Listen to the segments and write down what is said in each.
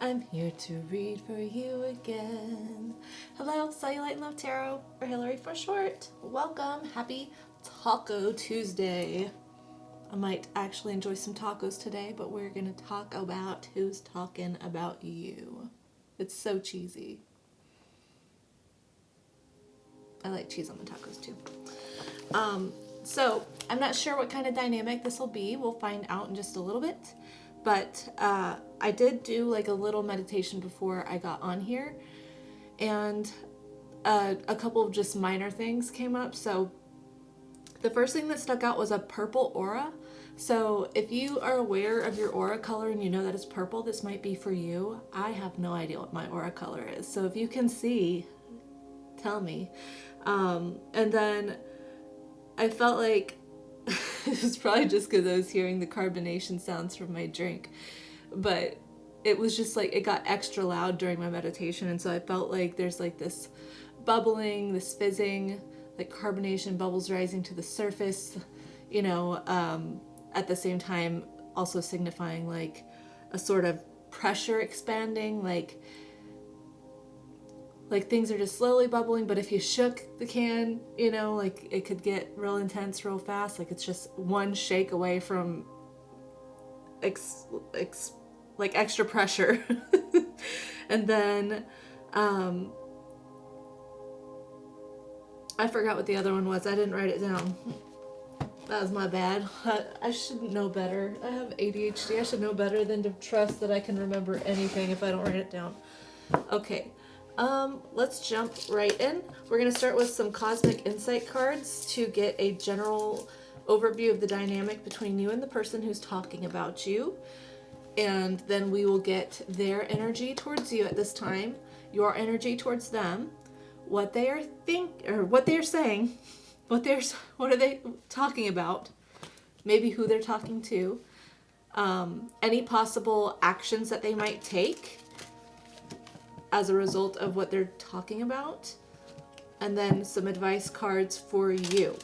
I'm here to read for you again. Hello, Cellulite and Love Tarot, or Hillary for short. Welcome. Happy Taco Tuesday. I might actually enjoy some tacos today, but we're going to talk about who's talking about you. It's so cheesy. I like cheese on the tacos too. So I'm not sure what kind of dynamic this will be. We'll find out in just a little bit. But I did do like a little meditation before I got on here, and a couple of just minor things came up. So the first thing that stuck out was a purple aura. So if you are aware of your aura color and you know that it's purple, this might be for you. I have no idea what my aura color is. So if you can see, tell me. And then I felt like it was probably just because I was hearing the carbonation sounds from my drink, but it was just like it got extra loud during my meditation, and so I felt like there's like this bubbling, this fizzing, like carbonation bubbles rising to the surface, you know, at the same time also signifying like a sort of pressure expanding, like things are just slowly bubbling, but if you shook the can, you know, like it could get real intense real fast. Like it's just one shake away from like extra pressure. And then I forgot what the other one was. I didn't write it down. That was my bad. I should know better. I have ADHD. I should know better than to trust that I can remember anything if I don't write it down. Okay. Let's jump right in. We're going to start with some cosmic insight cards to get a general overview of the dynamic between you and the person who's talking about you. And then we will get their energy towards you at this time, your energy towards them, what they are what they are saying, what are they talking about, maybe who they're talking to, any possible actions that they might take as a result of what they're talking about, and then some advice cards for you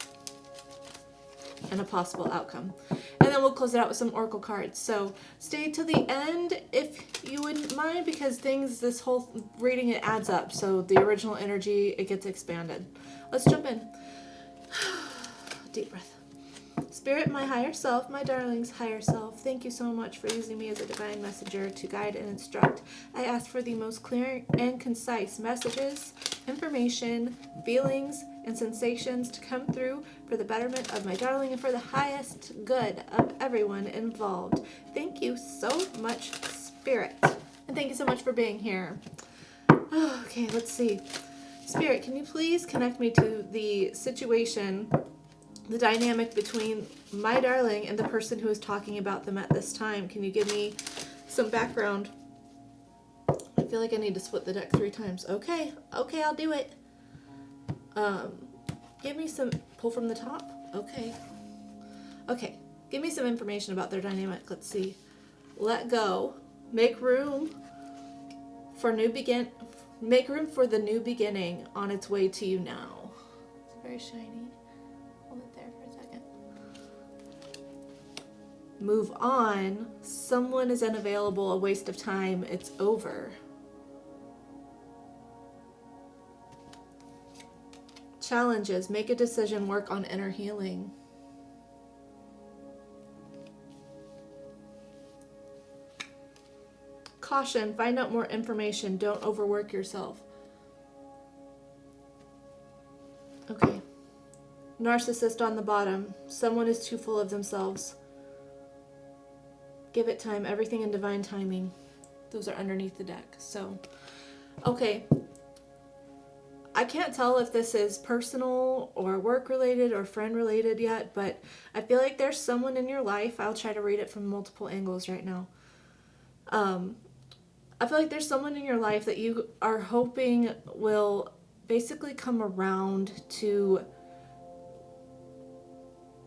and a possible outcome. And then we'll close it out with some oracle cards. So stay to the end if you wouldn't mind, because this whole reading, it adds up. So the original energy, it gets expanded. Let's jump in. Deep breath. Spirit, my higher self, my darling's higher self, thank you so much for using me as a divine messenger to guide and instruct. I ask for the most clear and concise messages, information, feelings, and sensations to come through for the betterment of my darling and for the highest good of everyone involved. Thank you so much, Spirit. And thank you so much for being here. Okay, let's see. Spirit, can you please connect me to the situation, the dynamic between my darling and the person who is talking about them at this time? Can you give me some background? I feel like I need to split the deck 3 times. Okay, I'll do it. Give me some, pull from the top. Okay, give me some information about their dynamic. Let's see. Let go. Make room for make room for the new beginning on its way to you now. It's very shiny. Hold it there for a second. Move on. Someone is unavailable, a waste of time. It's over. Challenges. Make a decision. Work on inner healing. Caution. Find out more information. Don't overwork yourself. Okay. Narcissist on the bottom. Someone is too full of themselves. Give it time. Everything in divine timing. Those are underneath the deck. So, okay. I can't tell if this is personal or work related or friend related yet, but I feel like there's someone in your life. I'll try to read it from multiple angles right now. I feel like there's someone in your life that you are hoping will basically come around to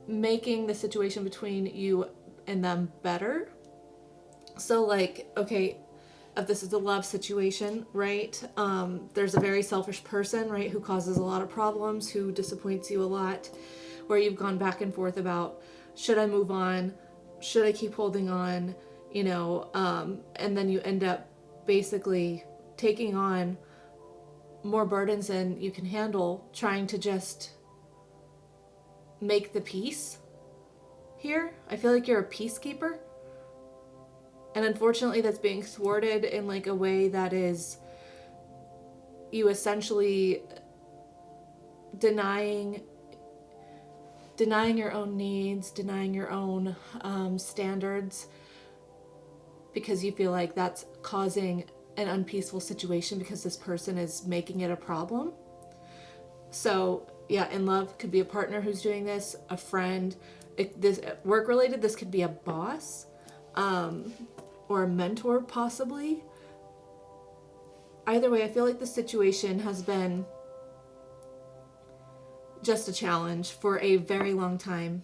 making the situation between you and them better. So like, okay, if this is a love situation, right? There's a very selfish person, right, who causes a lot of problems, who disappoints you a lot, where you've gone back and forth about, should I move on? Should I keep holding on? You know, and then you end up basically taking on more burdens than you can handle, trying to just make the peace here. I feel like you're a peacekeeper. And unfortunately, that's being thwarted in like a way that is you essentially denying your own needs, denying your own standards, because you feel like that's causing an unpeaceful situation because this person is making it a problem. So yeah, in love could be a partner who's doing this, a friend. This work related, this could be a boss, or a mentor possibly. Either way, I feel like the situation has been just a challenge for a very long time.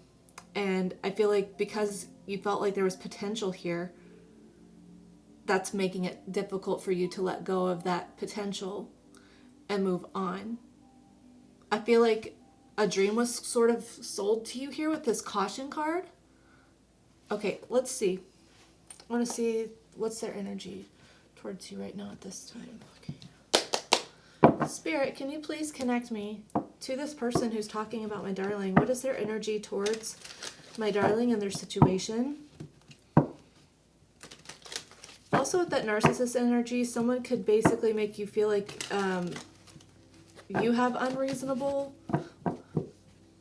And I feel like because you felt like there was potential here, that's making it difficult for you to let go of that potential and move on. I feel like a dream was sort of sold to you here with this caution card. Okay, let's see. I want to see what's their energy towards you right now at this time. Okay. Spirit, can you please connect me to this person who's talking about my darling? What is their energy towards my darling and their situation? Also with that narcissist energy, someone could basically make you feel like you have unreasonable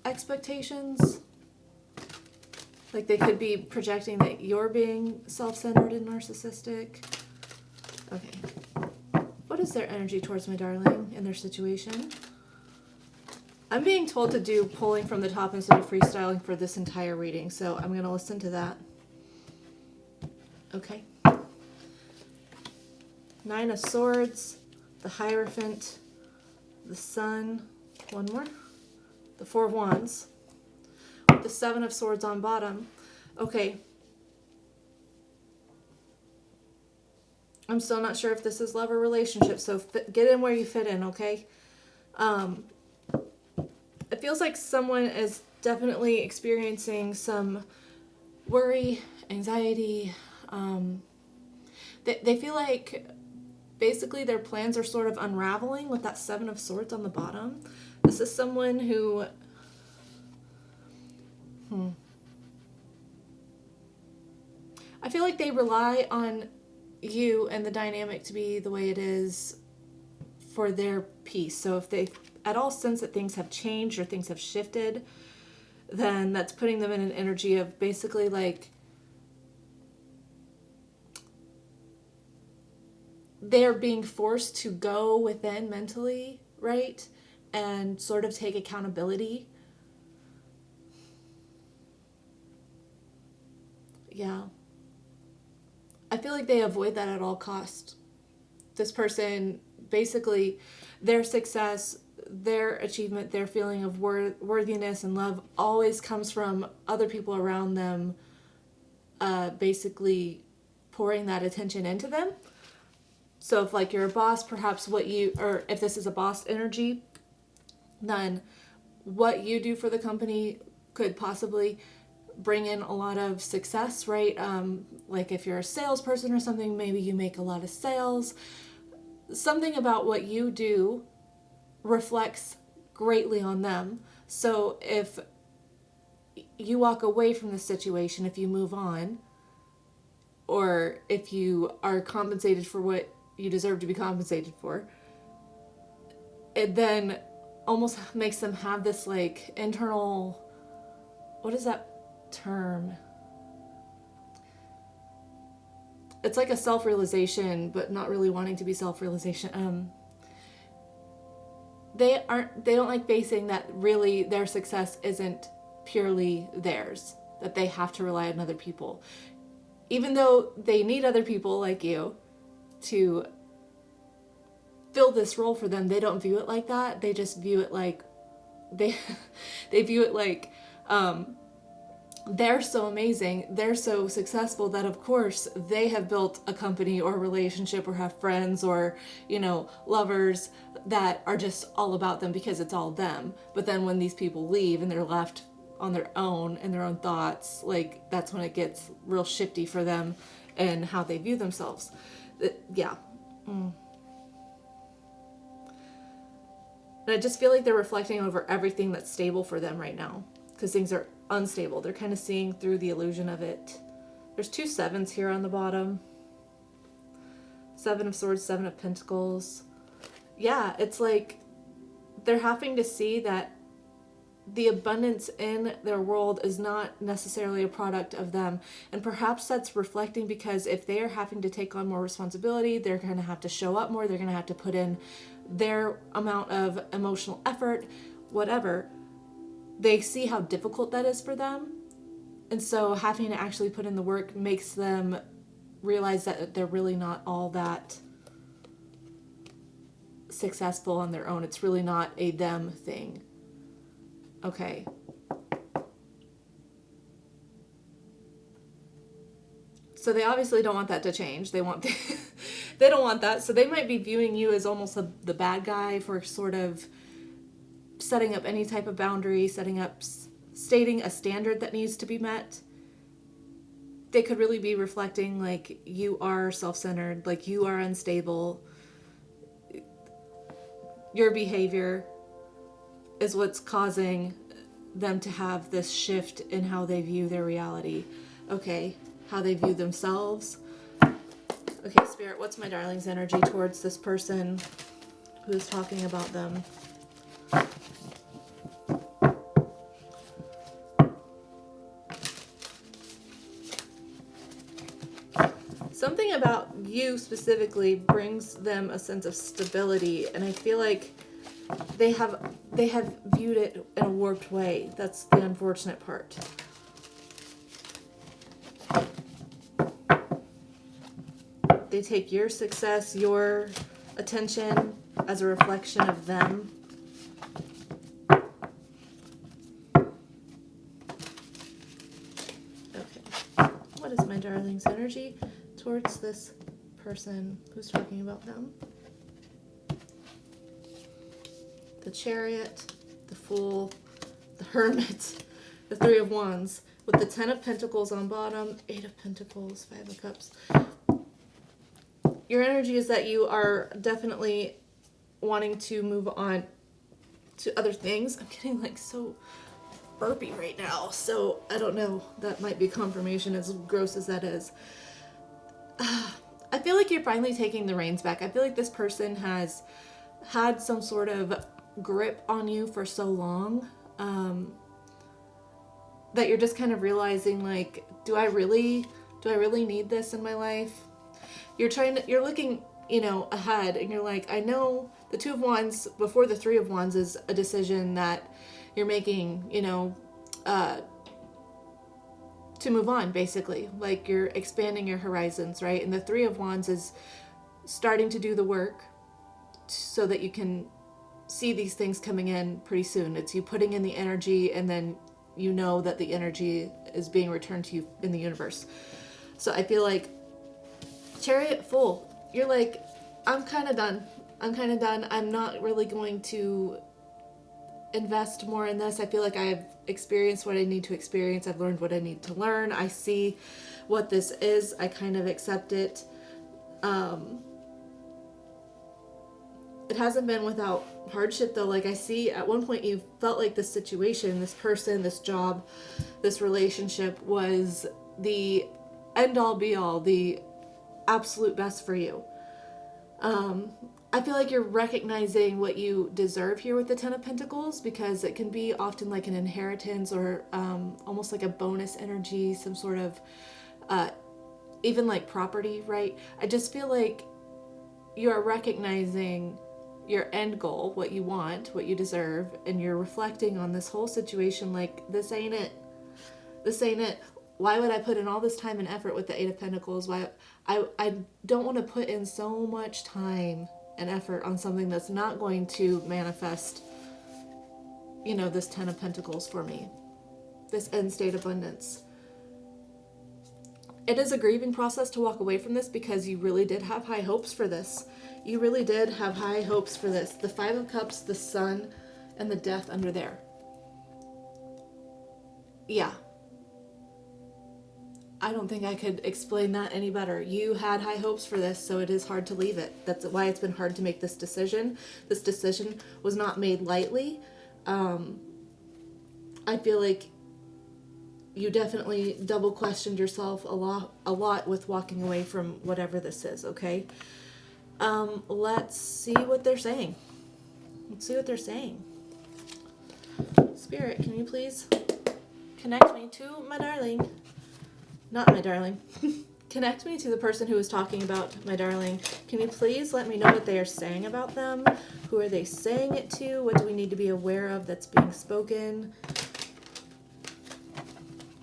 expectations. Like they could be projecting that you're being self-centered and narcissistic. Okay. What is their energy towards my darling and their situation? I'm being told to do pulling from the top instead of freestyling for this entire reading, so I'm going to listen to that. Okay. Nine of Swords, the Hierophant, the Sun, one more, the Four of Wands, with the Seven of Swords on bottom. Okay. I'm still not sure if this is love or relationship, so get in where you fit in, okay? It feels like someone is definitely experiencing some worry, anxiety. They feel like basically their plans are sort of unraveling with that Seven of Swords on the bottom. This is someone who... I feel like they rely on you and the dynamic to be the way it is for their peace. So if they at all sense that things have changed or things have shifted, then that's putting them in an energy of basically like they're being forced to go within mentally, right? And sort of take accountability. Yeah. I feel like they avoid that at all costs. This person, basically, their success, their achievement, their feeling of worthiness and love always comes from other people around them, basically pouring that attention into them. So if like you're a boss, perhaps or if this is a boss energy, then what you do for the company could possibly bring in a lot of success, right? Like if you're a salesperson or something, maybe you make a lot of sales. Something about what you do reflects greatly on them. So if you walk away from the situation, if you move on, or if you are compensated for what you deserve to be compensated for, it then almost makes them have this like internal, what is that term? It's like a self-realization, but not really wanting to be self-realization. They don't like facing that really their success isn't purely theirs, that they have to rely on other people. Even though they need other people like you to fill this role for them, they don't view it like that. They just view it like they view it like they're so amazing, they're so successful that of course they have built a company or a relationship or have friends or, you know, lovers that are just all about them because it's all them. But then when these people leave and they're left on their own and their own thoughts, like that's when it gets real shifty for them and how they view themselves. Yeah, And I just feel like they're reflecting over everything that's stable for them right now, because things are unstable. They're kind of seeing through the illusion of it. There's 2 sevens here on the bottom. 7 of Swords, 7 of Pentacles. Yeah, it's like they're having to see that the abundance in their world is not necessarily a product of them. And perhaps that's reflecting because if they are having to take on more responsibility, they're going to have to show up more. They're going to have to put in their amount of emotional effort, whatever. They see how difficult that is for them. And so having to actually put in the work makes them realize that they're really not all that successful on their own. It's really not a them thing. Okay. So they obviously don't want that to change. They don't want that. So they might be viewing you as almost the bad guy for sort of setting up any type of boundary, stating a standard that needs to be met. They could really be reflecting like you are self-centered, like you are unstable. Your behavior is what's causing them to have this shift in how they view their reality. Okay, how they view themselves. Okay, Spirit, what's my darling's energy towards this person who's talking about them? Something about you specifically brings them a sense of stability, and I feel like they have viewed it in a warped way. That's the unfortunate part. They take your success, your attention as a reflection of them. Okay. What is my darling's energy towards this person who's talking about them? The Chariot, the Fool, the Hermit, the 3 of Wands, with the 10 of Pentacles on bottom, 8 of Pentacles, 5 of Cups. Your energy is that you are definitely wanting to move on to other things. I'm getting like so burpy right now, so I don't know. That might be confirmation, as gross as that is. I feel like you're finally taking the reins back. I feel like this person has had some sort of grip on you for so long, that you're just kind of realizing, like, do I really need this in my life? You're looking, ahead, and you're like, I know the 2 of Wands before the 3 of Wands is a decision that you're making, to move on, basically. Like, you're expanding your horizons, right? And the 3 of Wands is starting to do the work so that you can see these things coming in pretty soon. It's you putting in the energy, and then you know that the energy is being returned to you in the universe. So I feel like Chariot, Fool, you're like, I'm kind of done. I'm not really going to invest more in this. I feel like I've experienced what I need to experience. I've learned what I need to learn. I see what this is. I kind of accept it. It hasn't been without hardship, though. Like, I see at one point you felt like this situation, this person, this job, this relationship was the end all be all, the absolute best for you. I feel like you're recognizing what you deserve here with the 10 of Pentacles, because it can be often like an inheritance or almost like a bonus energy, some sort of even like property, right? I just feel like you are recognizing your end goal, what you want, what you deserve, and you're reflecting on this whole situation like, this ain't it. Why would I put in all this time and effort with the 8 of Pentacles? Why I don't want to put in so much time and effort on something that's not going to manifest, this 10 of Pentacles for me, this end state abundance. It is a grieving process to walk away from this, because you really did have high hopes for this. You really did have high hopes for this. The 5 of Cups, the Sun, and the Death under there. Yeah. I don't think I could explain that any better. You had high hopes for this, so it is hard to leave it. That's why it's been hard to make this decision. This decision was not made lightly. I feel like you definitely double questioned yourself a lot with walking away from whatever this is, okay? Let's see what they're saying. Let's see what they're saying. Spirit, can you please connect me to my darling? Not my darling. Connect me to the person who is talking about my darling. Can you please let me know what they are saying about them? Who are they saying it to? What do we need to be aware of that's being spoken?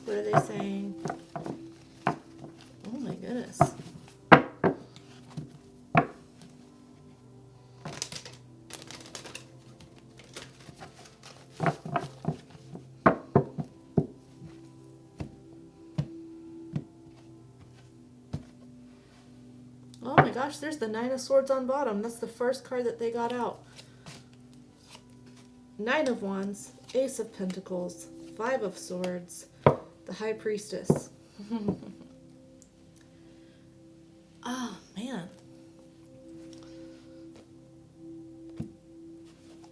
What are they saying? Oh my goodness. Oh my gosh, there's the Nine of Swords on bottom. That's the first card that they got out. Nine of Wands, Ace of Pentacles, Five of Swords, the High Priestess. Oh, man. I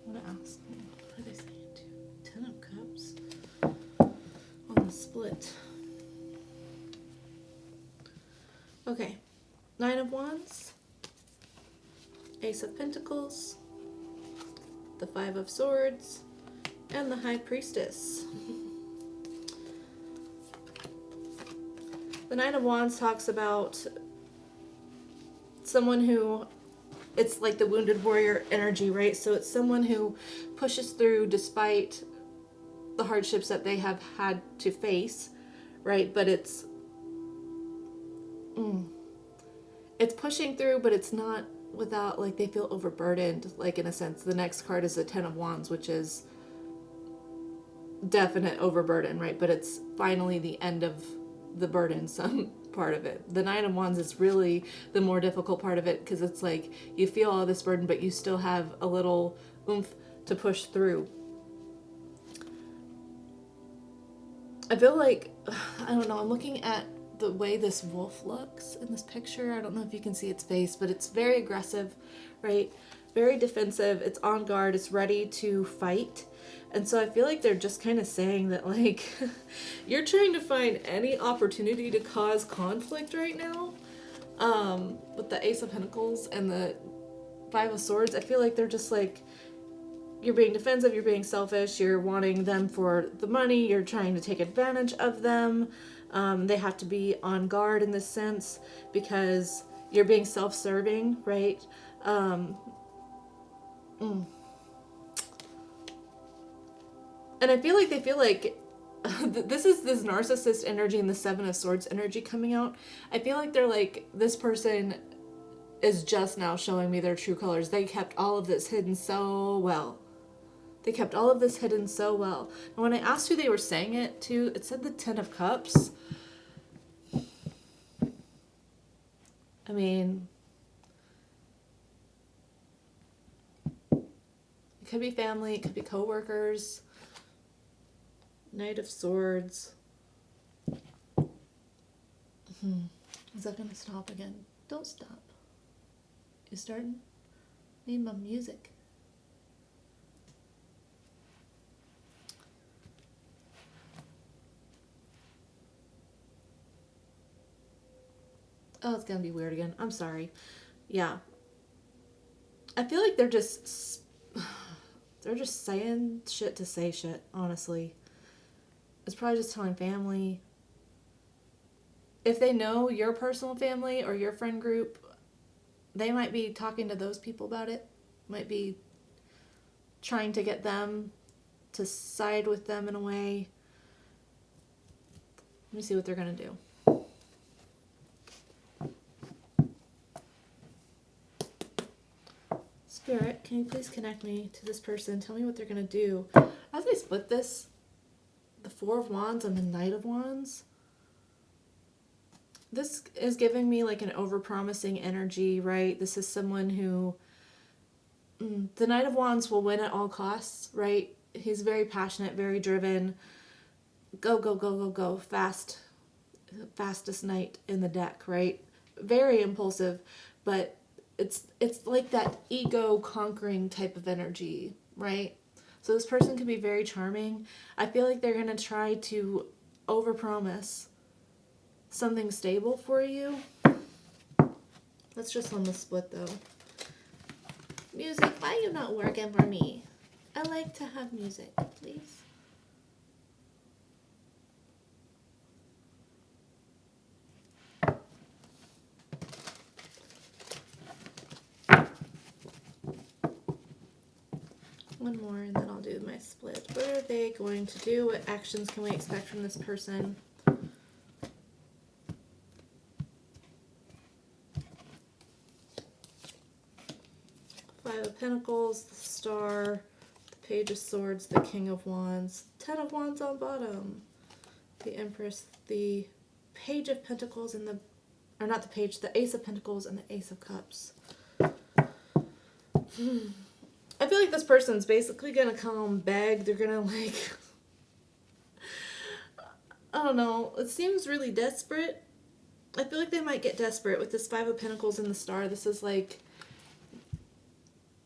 want to ask, what are they saying to? Ten of Cups on the split. Okay. Nine of Wands, Ace of Pentacles, the Five of Swords, and the High Priestess. The Nine of Wands talks about someone who, it's like the wounded warrior energy, right? So it's someone who pushes through despite the hardships that they have had to face, right? But it's pushing through, but it's not without, like, they feel overburdened, like, in a sense. The next card is the Ten of Wands, which is definite overburden, right? But it's finally the end of the burdensome part of it. The Nine of Wands is really the more difficult part of it, because it's like you feel all this burden, but you still have a little oomph to push through. I feel like, I don't know, I'm looking at the way this wolf looks in this picture. I don't know if you can see its face, but it's very aggressive, right? Very defensive. It's on guard. It's ready to fight. And so I feel like they're just kind of saying that, like, you're trying to find any opportunity to cause conflict right now. With the Ace of Pentacles and the Five of Swords, I feel like they're just like, you're being defensive, you're being selfish, you're wanting them for the money, you're trying to take advantage of them. They have to be on guard in this sense because you're being self-serving, right? And I feel like they feel like this is this narcissist energy and the Seven of Swords energy coming out. I feel like they're like, this person is just now showing me their true colors. They kept all of this hidden so well. They kept all of this hidden so well. And when I asked who they were saying it to, it said the Ten of Cups. I mean, it could be family, it could be coworkers. Knight of Swords. Is that gonna stop again? Don't stop. You starting? Need my music. Oh, it's gonna be weird again. I'm sorry. Yeah. I feel like they're just saying shit to say shit, honestly. It's probably just telling family. If they know your personal family or your friend group, they might be talking to those people about it. Might be trying to get them to side with them in a way. Let me see what they're gonna do. Spirit, can you please connect me to this person? Tell me what they're gonna do. As I split this, the Four of Wands and the Knight of Wands, this is giving me like an overpromising energy, right? This is someone who, the Knight of Wands will win at all costs, right? He's very passionate, very driven. Go, go, go, go, go, fast. fastest knight in the deck, right? Very impulsive, but it's like that ego conquering type of energy, right? So this person can be very charming. I feel like they're going to try to overpromise something stable for you. That's just on the split though. Music, why are you not working for me? I like to have music, please. One more and then I'll do my split. What are they going to do? What actions can we expect from this person? Five of Pentacles, the Star, the Page of Swords, the King of Wands, Ten of Wands on bottom, the Empress, the Page of Pentacles, and the, or not the Page, the Ace of Pentacles and the Ace of Cups. I feel like this person's basically going to come beg. They're going to like, I don't know. It seems really desperate. I feel like they might get desperate with this Five of Pentacles and the Star. This is like,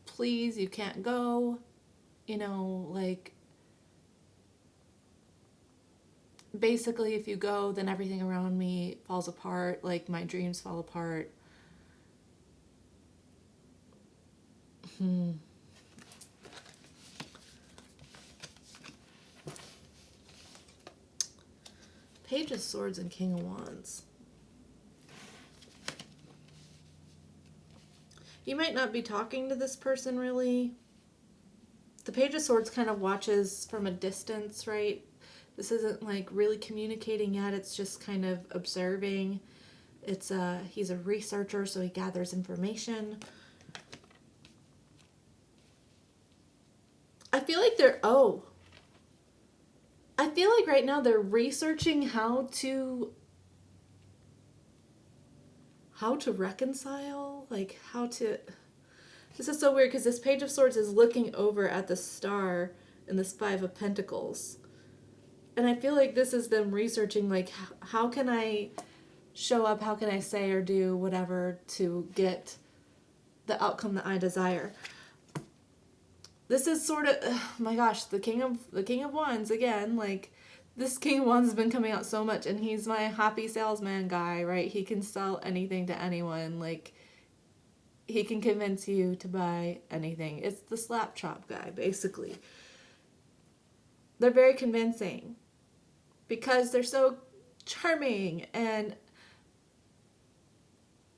please, you can't go. You know, like, basically if you go, then everything around me falls apart. Like, my dreams fall apart. Page of Swords and King of Wands. You might not be talking to this person really. The Page of Swords kind of watches from a distance, right? This isn't like really communicating yet. It's just kind of observing. It's he's a researcher, so he gathers information. I feel like I feel like right now they're researching how to reconcile, like how to, this is so weird because this Page of Swords is looking over at the Star and this Five of Pentacles. And I feel like this is them researching, like, how can I show up, how can I say or do whatever to get the outcome that I desire. This is sort of, oh my gosh, the King of Wands again. Like, this King of Wands has been coming out so much, and he's my happy salesman guy, right? He can sell anything to anyone. Like, he can convince you to buy anything. It's the slap chop guy, basically. They're very convincing because they're so charming, and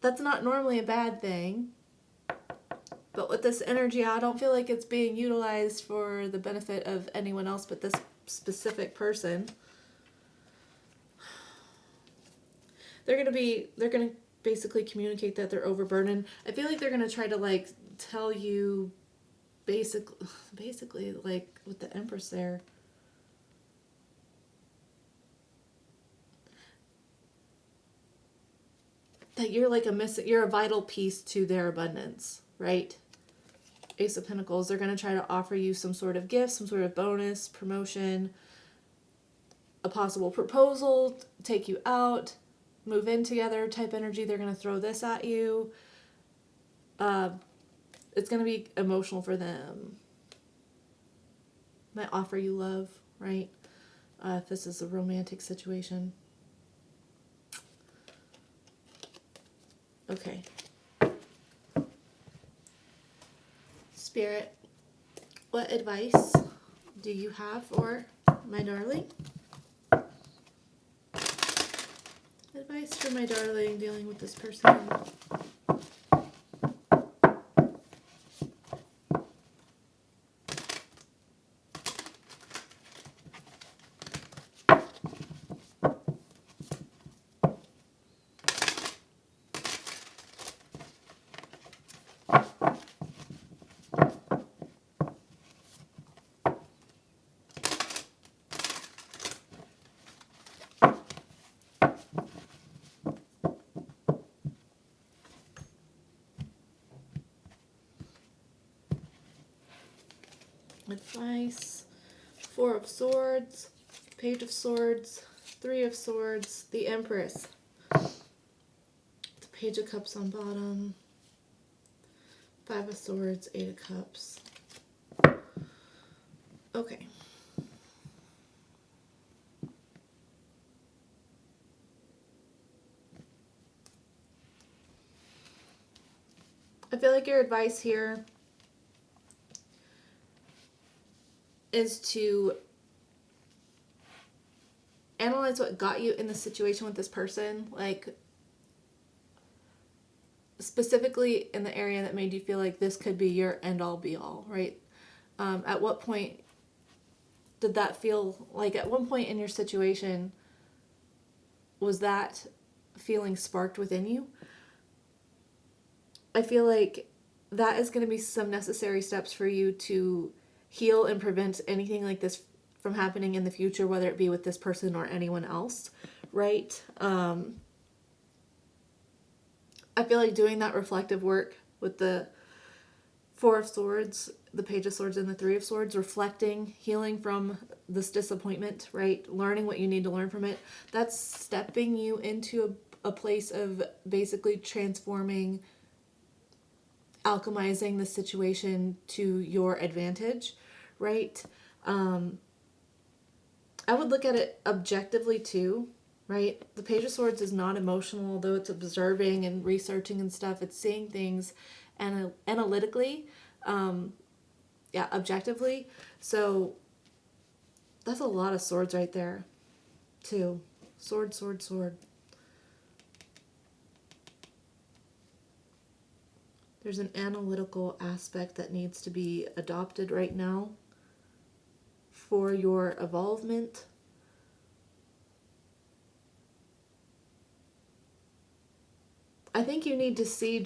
that's not normally a bad thing. But with this energy, I don't feel like it's being utilized for the benefit of anyone else but this specific person. They're gonna basically communicate that they're overburdened. I feel like they're gonna try to like tell you basically like with the Empress there. That you're like you're a vital piece to their abundance, right? Ace of Pentacles, they're going to try to offer you some sort of gift, some sort of bonus, promotion, a possible proposal, take you out, move in together type energy. They're going to throw this at you. It's going to be emotional for them. Might offer you love, right? If this is a romantic situation. Okay. Spirit, what advice do you have for my darling? Advice for my darling dealing with this person. Advice, Four of Swords, Page of Swords, Three of Swords, the Empress, the Page of Cups on bottom, Five of Swords, Eight of Cups. Okay. I feel like your advice here is to analyze what got you in the situation with this person, like specifically in the area that made you feel like this could be your end-all be-all, right? At what point did that feel like, at one point in your situation, was that feeling sparked within you? I feel like that is going to be some necessary steps for you to heal and prevent anything like this from happening in the future, whether it be with this person or anyone else, right? I feel like doing that reflective work with the Four of Swords, the Page of Swords, and the Three of Swords, reflecting, healing from this disappointment, right? Learning what you need to learn from it. That's stepping you into a place of basically transforming, alchemizing the situation to your advantage, right? I would look at it objectively too, right? The Page of Swords is not emotional, although it's observing and researching and stuff. It's seeing things analytically, objectively. So that's a lot of swords right there, too. Sword, sword, sword. There's an analytical aspect that needs to be adopted right now for your evolvement. I think you need to see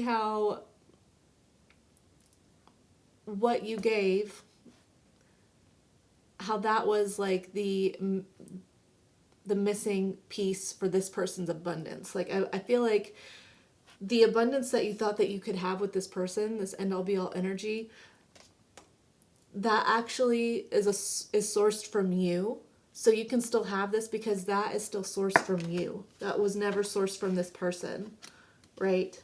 how what you gave, how that was like the missing piece for this person's abundance. Like, I feel like the abundance that you thought that you could have with this person, this end-all be-all energy, that actually is sourced from you. So you can still have this because that is still sourced from you. That was never sourced from this person, right?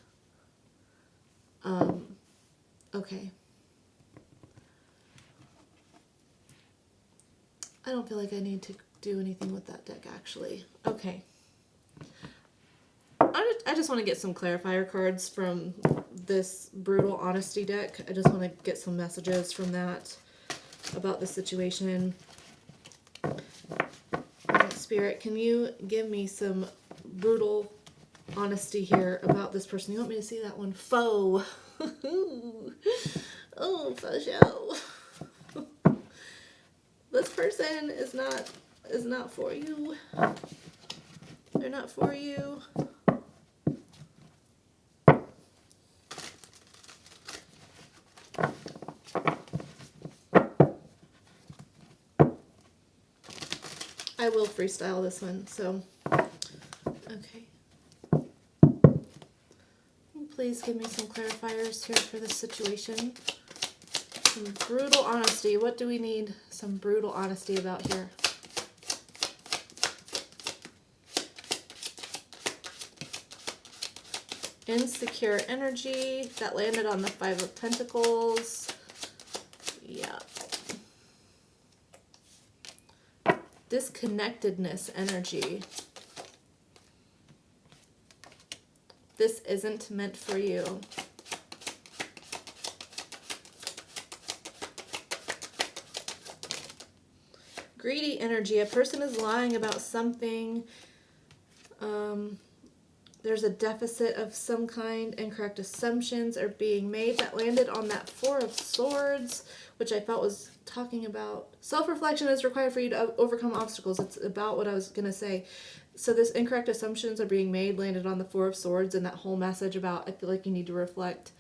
Okay. I don't feel like I need to do anything with that deck, actually. Okay. I just want to get some clarifier cards from this Brutal Honesty deck. I just want to get some messages from that about the situation. Spirit, can you give me some brutal honesty here about this person? You want me to see that one? Foe. Oh, for show. This person is not for you. They're not for you. I will freestyle this one, so, okay. Please give me some clarifiers here for this situation. Some brutal honesty. What do we need some brutal honesty about here? Insecure energy. That landed on the Five of Pentacles. Yeah. Disconnectedness energy. This isn't meant for you. Greedy energy. A person is lying about something. There's a deficit of some kind. Incorrect assumptions are being made. That landed on that Four of Swords, which I felt was talking about self-reflection is required for you to overcome obstacles. It's about what I was going to say. So this incorrect assumptions are being made landed on the Four of Swords, and that whole message about I feel like you need to reflect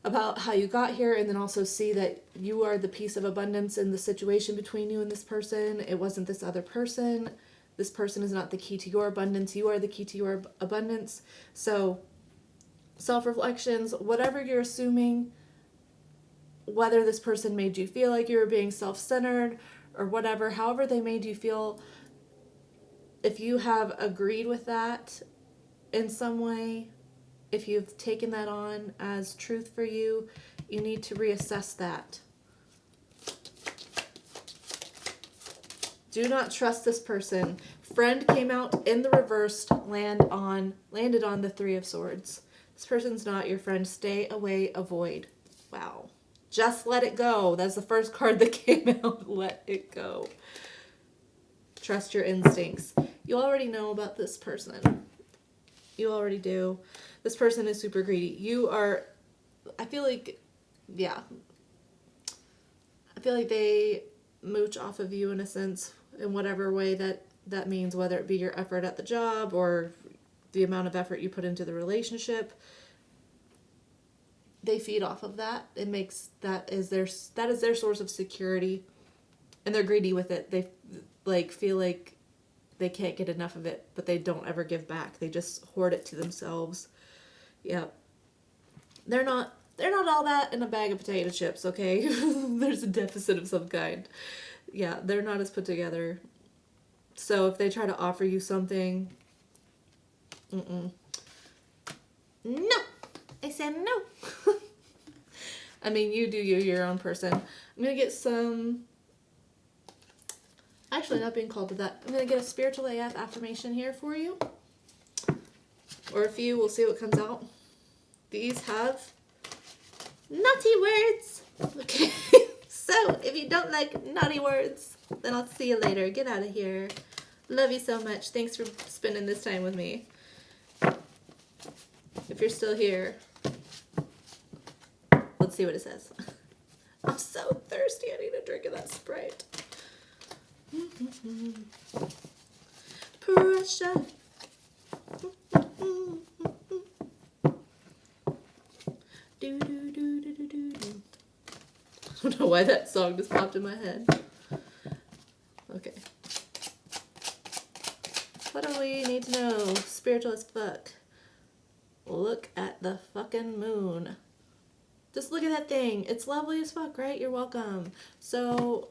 about how you got here, and then also see that you are the piece of abundance in the situation between you and this person. It wasn't this other person. This person is not the key to your abundance. You are the key to your abundance. So self-reflections, whatever you're assuming, whether this person made you feel like you were being self-centered or whatever, however they made you feel, if you have agreed with that in some way, if you've taken that on as truth for you, you need to reassess that. Do not trust this person. Friend came out in the reversed, landed on the Three of Swords. This person's not your friend. Stay away, avoid. Wow. Just let it go. That's the first card that came out. Let it go. Trust your instincts. You already know about this person. You already do. This person is super greedy. I feel like they mooch off of you in a sense, in whatever way that means, whether it be your effort at the job or the amount of effort you put into the relationship. They feed off of that. It makes that is their source of security, and they're greedy with it. They feel like they can't get enough of it, but they don't ever give back. They just hoard it to themselves. Yeah. They're not all that in a bag of potato chips, okay? There's a deficit of some kind. Yeah, they're not as put together. So if they try to offer you something, no. I said no. I mean, you do you're your own person. I'm going to get some... Actually, not being called to that. I'm going to get a spiritual AF affirmation here for you. Or a few, we'll see what comes out. These have naughty words. Okay. So, if you don't like naughty words, then I'll see you later. Get out of here. Love you so much. Thanks for spending this time with me. If you're still here, let's see what it says. I'm so thirsty. I need a drink of that Sprite. Pressure. Do, do, do, do, do, do. I don't know why that song just popped in my head. Okay. What do we need to know? Spiritual as fuck. Look at the fucking moon. Just look at that thing. It's lovely as fuck, right? You're welcome. So,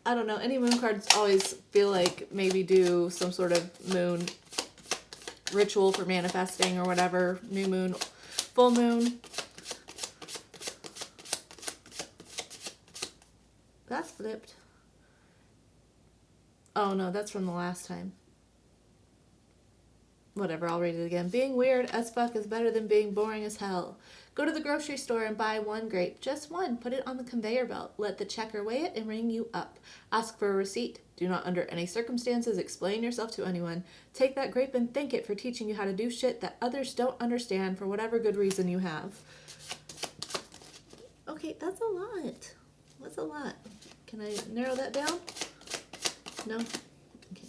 I don't know. Any moon cards always feel like maybe do some sort of moon ritual for manifesting or whatever. New moon, full moon. That's flipped. Oh no, that's from the last time. Whatever, I'll read it again. Being weird as fuck is better than being boring as hell. Go to the grocery store and buy one grape. Just one. Put it on the conveyor belt. Let the checker weigh it and ring you up. Ask for a receipt. Do not under any circumstances explain yourself to anyone. Take that grape and thank it for teaching you how to do shit that others don't understand for whatever good reason you have. Okay, that's a lot. That's a lot. Can I narrow that down? No? Okay.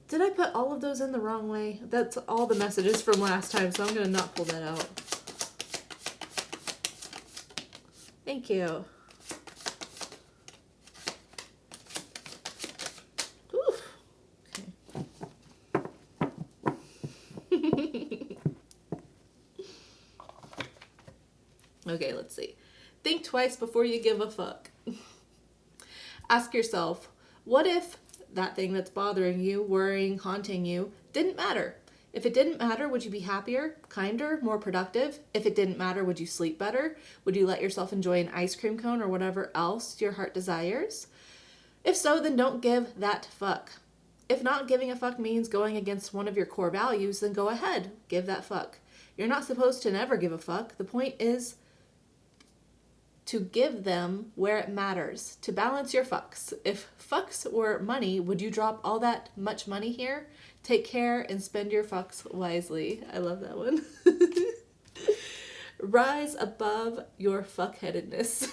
Did I put all of those in the wrong way? That's all the messages from last time, so I'm going to not pull that out. Thank you. Oof. Okay. Okay, let's see. Think twice before you give a fuck. Ask yourself, what if that thing that's bothering you, worrying, haunting you, didn't matter? If it didn't matter, would you be happier, kinder, more productive? If it didn't matter, would you sleep better? Would you let yourself enjoy an ice cream cone or whatever else your heart desires? If so, then don't give that fuck. If not giving a fuck means going against one of your core values, then go ahead, give that fuck. You're not supposed to never give a fuck. The point is to give them where it matters, to balance your fucks. If fucks were money, would you drop all that much money here? Take care and spend your fucks wisely. I love that one. Rise above your fuckheadedness.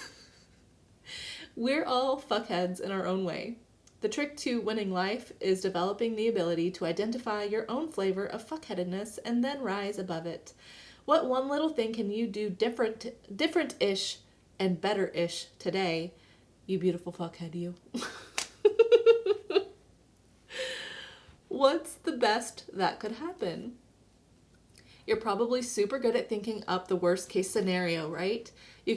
We're all fuckheads in our own way. The trick to winning life is developing the ability to identify your own flavor of fuckheadedness and then rise above it. What one little thing can you do different-ish and better-ish today, you beautiful fuckhead, you? What's the best that could happen? You're probably super good at thinking up the worst case scenario, right? You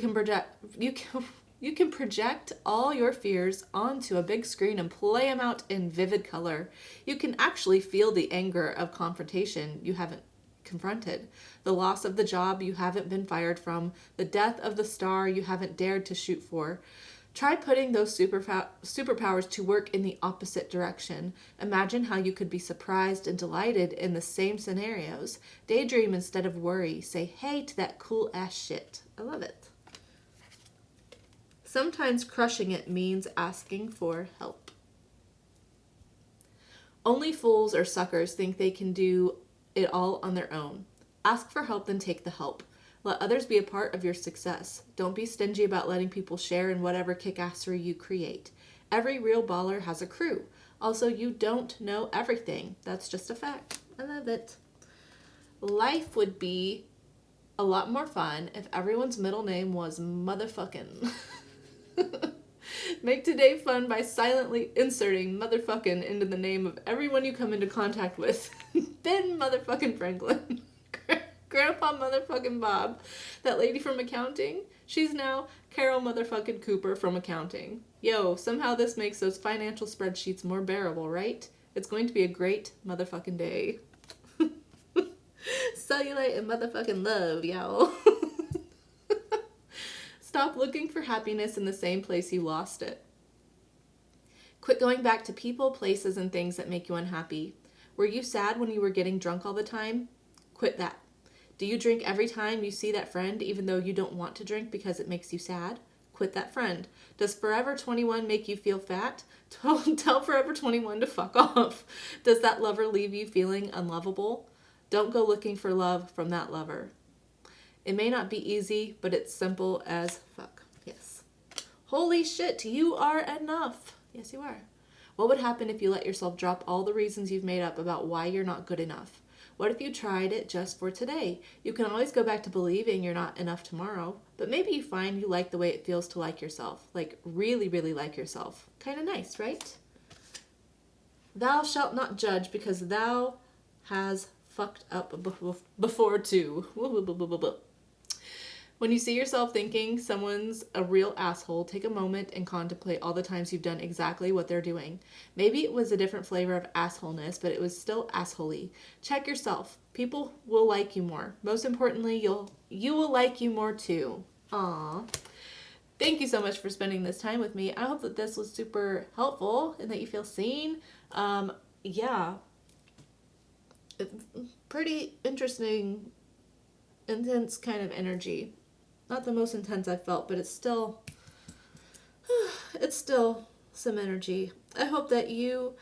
You can project all your fears onto a big screen and play them out in vivid color. You can actually feel the anger of confrontation you haven't confronted, the loss of the job you haven't been fired from, the death of the star you haven't dared to shoot for. Try putting those superpowers to work in the opposite direction. Imagine how you could be surprised and delighted in the same scenarios. Daydream instead of worry. Say hey to that cool ass shit. I love it. Sometimes crushing it means asking for help. Only fools or suckers think they can do it all on their own. Ask for help, then take the help. Let others be a part of your success. Don't be stingy about letting people share in whatever kickassery you create. Every real baller has a crew. Also, you don't know everything. That's just a fact. I love it. Life would be a lot more fun if everyone's middle name was motherfucking. Make today fun by silently inserting motherfucking into the name of everyone you come into contact with. Ben motherfucking Franklin. Grandpa motherfucking Bob. That lady from accounting, she's now Carol motherfucking Cooper from accounting. Yo, somehow this makes those financial spreadsheets more bearable, right? It's going to be a great motherfucking day. Cellulite and motherfucking love, y'all. Stop looking for happiness in the same place you lost it. Quit going back to people, places, and things that make you unhappy. Were you sad when you were getting drunk all the time? Quit that. Do you drink every time you see that friend, even though you don't want to drink because it makes you sad? Quit that friend. Does Forever 21 make you feel fat? Tell Forever 21 to fuck off. Does that lover leave you feeling unlovable? Don't go looking for love from that lover. It may not be easy, but it's simple as fuck. Yes. Holy shit, you are enough. Yes, you are. What would happen if you let yourself drop all the reasons you've made up about why you're not good enough? What if you tried it just for today? You can always go back to believing you're not enough tomorrow, but maybe you find you like the way it feels to like yourself. Like really, really like yourself. Kind of nice, right? Thou shalt not judge because thou has fucked up before too. When you see yourself thinking someone's a real asshole, take a moment and contemplate all the times you've done exactly what they're doing. Maybe it was a different flavor of assholeness, but it was still assholey. Check yourself. People will like you more. Most importantly, you will like you more too. Aww. Thank you so much for spending this time with me. I hope that this was super helpful and that you feel seen. Yeah. Pretty interesting, intense kind of energy. Not the most intense I've felt, but it's still some energy. I hope that you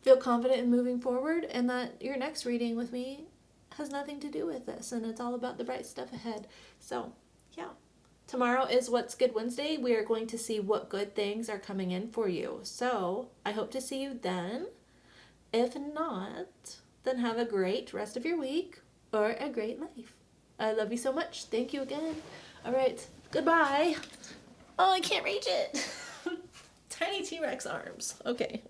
feel confident in moving forward and that your next reading with me has nothing to do with this and it's all about the bright stuff ahead. So, yeah. Tomorrow is What's Good Wednesday. We are going to see what good things are coming in for you. So, I hope to see you then. If not, then have a great rest of your week or a great life. I love you so much. Thank you again. All right. Goodbye. Oh, I can't reach it. Tiny T-Rex arms. Okay.